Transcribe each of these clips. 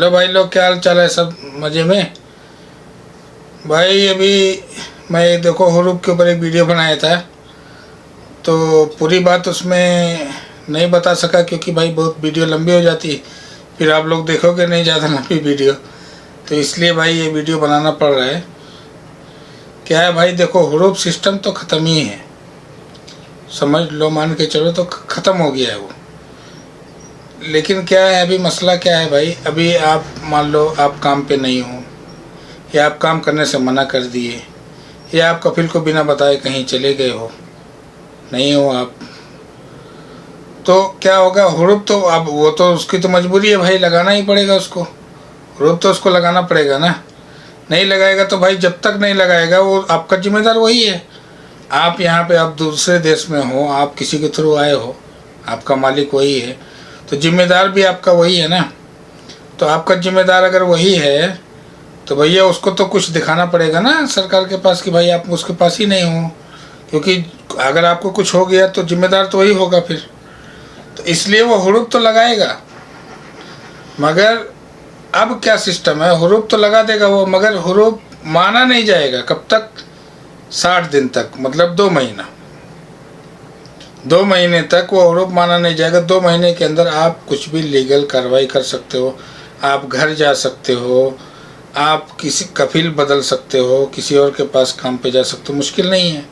Hello भाई लोग, क्या हाल चाल है? सब मज़े में? भाई अभी मैं देखो हुरूप के ऊपर एक वीडियो बनाया था, तो पूरी बात उसमें नहीं बता सका क्योंकि भाई बहुत वीडियो लंबी हो जाती, फिर आप लोग देखोगे नहीं ज़्यादा लंबी वीडियो, तो इसलिए भाई ये वीडियो बनाना पड़ रहा है। क्या है भाई, देखो हुरूप सिस्टम तो ख़त्म ही है, समझ लो, मान के चलो तो ख़त्म हो गया है वो। लेकिन क्या है, अभी मसला क्या है भाई, अभी आप मान लो आप काम पे नहीं हो, या आप काम करने से मना कर दिए, या आप कफिल को बिना बताए कहीं चले गए हो, नहीं हो आप, तो क्या होगा? हुरूप तो अब वो तो उसकी तो मजबूरी है भाई, लगाना ही पड़ेगा उसको, हुरूप तो उसको लगाना पड़ेगा ना। नहीं लगाएगा तो भाई जब तक नहीं लगाएगा वो आपका जिम्मेदार वही है। आप यहाँ पे आप दूसरे देश में हो, आप किसी के थ्रू आए हो, आपका मालिक वही है, तो जिम्मेदार भी आपका वही है ना। तो आपका जिम्मेदार अगर वही है तो भैया उसको तो कुछ दिखाना पड़ेगा ना सरकार के पास कि भाई आप उसके पास ही नहीं हो, क्योंकि अगर आपको कुछ हो गया तो जिम्मेदार तो वही होगा फिर। तो इसलिए वो हुरूप तो लगाएगा, मगर अब क्या सिस्टम है, हुरूप तो लगा देगा वो, मगर हुरूप माना नहीं जाएगा। कब तक? 60 दिन तक, मतलब 2 महीना, 2 महीने तक वो हुरूप माना नहीं जाएगा। 2 महीने के अंदर आप कुछ भी लीगल कार्रवाई कर सकते हो, आप घर जा सकते हो, आप किसी कफिल बदल सकते हो, किसी और के पास काम पे जा सकते हो, मुश्किल नहीं है।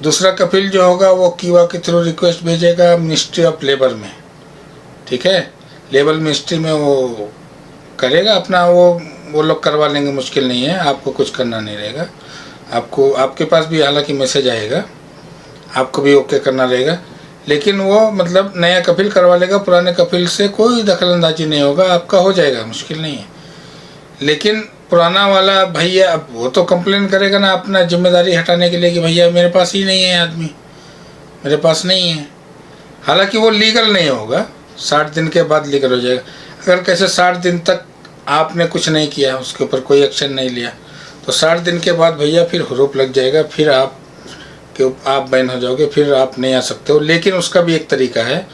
दूसरा कफिल जो होगा वो कीवा के थ्रू रिक्वेस्ट भेजेगा मिनिस्ट्री ऑफ लेबर में, ठीक है, लेबर मिनिस्ट्री में वो करेगा अपना, वो लोग करवा लेंगे, मुश्किल नहीं है, आपको कुछ करना नहीं रहेगा। आपको आपके पास भी हालांकि मैसेज आएगा, आपको भी ओके करना रहेगा, लेकिन वो मतलब नया कफिल करवा लेगा, पुराने कफिल से कोई दखलंदाजी नहीं होगा, आपका हो जाएगा, मुश्किल नहीं है। लेकिन पुराना वाला भैया अब वो तो कंप्लेन करेगा ना अपना जिम्मेदारी हटाने के लिए कि भैया मेरे पास ही नहीं है आदमी, मेरे पास नहीं है। हालांकि वो लीगल नहीं होगा, 60 दिन के बाद लीगल हो जाएगा। अगर कैसे 60 दिन तक आपने कुछ नहीं किया, उसके ऊपर कोई एक्शन नहीं लिया, तो 60 दिन के बाद भैया फिर हुरूप लग जाएगा, फिर आप बैन हो जाओगे, फिर आप नहीं आ सकते हो। लेकिन उसका भी एक तरीका है,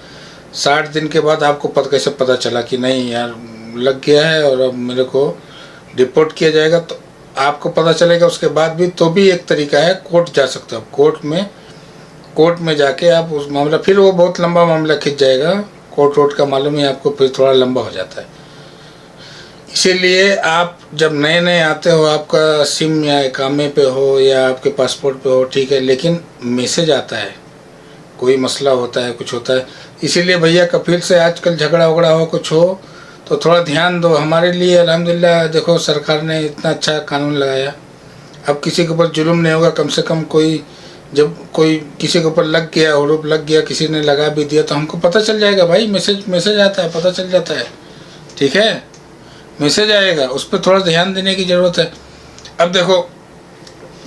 60 दिन के बाद आपको कैसे पता चला कि नहीं यार लग गया है और अब मेरे को रिपोर्ट किया जाएगा, तो आपको पता चलेगा उसके बाद भी, तो भी एक तरीका है, कोर्ट जा सकते हो। कोर्ट में जाके आप उस मामला, फिर वो बहुत लंबा मामला खिंच जाएगा, कोर्ट वोट का मालूम है आपको, फिर थोड़ा लंबा हो जाता है। इसीलिए आप जब नए नए आते हो, आपका सिम या इकामे पे हो या आपके पासपोर्ट पे हो, ठीक है, लेकिन मैसेज आता है, कोई मसला होता है, कुछ होता है, इसीलिए भैया कफिल से आजकल झगड़ा वगड़ा हो, कुछ हो तो थोड़ा ध्यान दो। हमारे लिए अल्हम्दुलिल्लाह देखो सरकार ने इतना अच्छा कानून लगाया, अब किसी के ऊपर जुल्म नहीं होगा। कम से कम जब कोई किसी के ऊपर लग गया, हुरूप लग गया, किसी ने लगा भी दिया, तो हमको पता चल जाएगा भाई, मैसेज आता है, पता चल जाता है, ठीक है, मैसेज आएगा, उस पर थोड़ा ध्यान देने की ज़रूरत है। अब देखो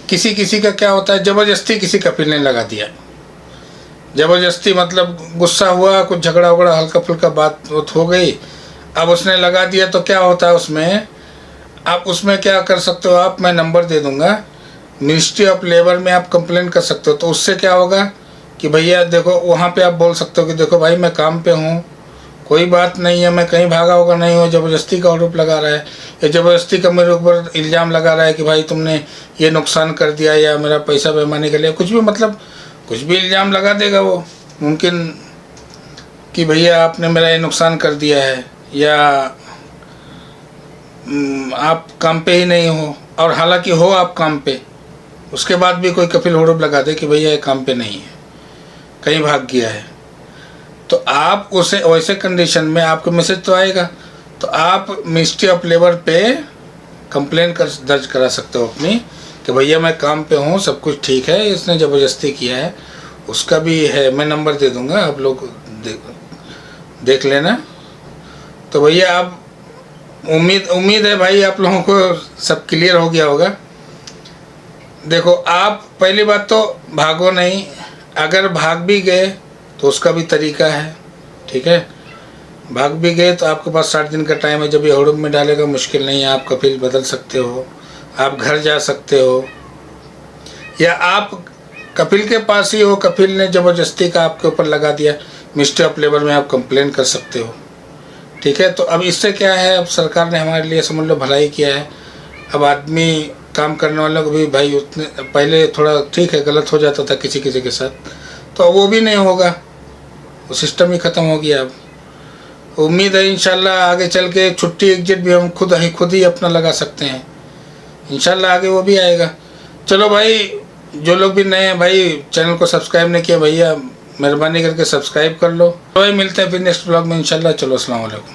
किसी का क्या होता है, ज़बरदस्ती किसी कफिल ने लगा दिया, ज़बरदस्ती मतलब गुस्सा हुआ, कुछ झगड़ा वगड़ा हल्का फुल्का बात हो गई, अब उसने लगा दिया, तो क्या होता है उसमें, आप उसमें क्या कर सकते हो, आप मैं नंबर दे दूंगा, मिनिस्ट्री ऑफ लेबर में आप कंप्लेन कर सकते हो। तो उससे क्या होगा कि भैया देखो, वहाँ पे आप बोल सकते हो कि देखो भाई मैं काम पे हूँ, कोई बात नहीं है, मैं कहीं भागा होगा नहीं हो, ज़बरदस्ती का आरोप लगा रहा है, या ज़बरदस्ती का मेरे ऊपर इल्ज़ाम लगा रहा है कि भाई तुमने ये नुकसान कर दिया, या मेरा पैसा बेईमानी के लिए, कुछ भी, मतलब कुछ भी इल्ज़ाम लगा देगा वो, मुमकिन कि भैया आपने मेरा ये नुकसान कर दिया है, या आप काम पे ही नहीं हो, और हालांकि हो आप काम पे, उसके बाद भी कोई कफिल हुरूप लगा दे कि भैया ये काम पे नहीं है, कहीं भाग गया है, तो आप उसे वैसे कंडीशन में आपको मैसेज तो आएगा, तो आप मिनिस्ट्री ऑफ लेबर पे कंप्लेन दर्ज करा सकते हो अपनी कि भैया मैं काम पे हूँ, सब कुछ ठीक है, इसने ज़बरदस्ती किया है। उसका भी है, मैं नंबर दे दूँगा, आप लोग देख लेना। तो भैया आप उम्मीद है भाई आप लोगों को सब क्लियर हो गया होगा। देखो आप पहली बात तो भागो नहीं, अगर भाग भी गए तो उसका भी तरीका है, ठीक है, भाग भी गए तो आपके पास 60 दिन का टाइम है, जब ये हुरूप में डालेगा मुश्किल नहीं है, आप कफिल बदल सकते हो, आप घर जा सकते हो, या आप कफिल के पास ही हो, कफिल ने ज़बरदस्ती का आपके ऊपर लगा दिया, मिनिस्ट्री ऑफ लेबर में आप कंप्लेन कर सकते हो, ठीक है। तो अब इससे क्या है, अब सरकार ने हमारे लिए समझ लो भलाई किया है। अब आदमी काम करने वालों को भी भाई उतने, पहले थोड़ा ठीक है गलत हो जाता था किसी किसी के साथ, तो अब वो भी नहीं होगा, वो सिस्टम ही ख़त्म हो गया। अब उम्मीद है इंशाल्लाह आगे चल के छुट्टी एग्जिट भी हम खुद ही अपना लगा सकते हैं, इंशाल्लाह आगे वो भी आएगा। चलो भाई, जो लोग भी नए हैं भाई, चैनल को सब्सक्राइब नहीं किया भैया, मेहरबानी करके सब्सक्राइब कर लो। तो भाई मिलते हैं फिर नेक्स्ट ब्लॉग में इंशाल्लाह। चलो अस्सलाम वालेकुम।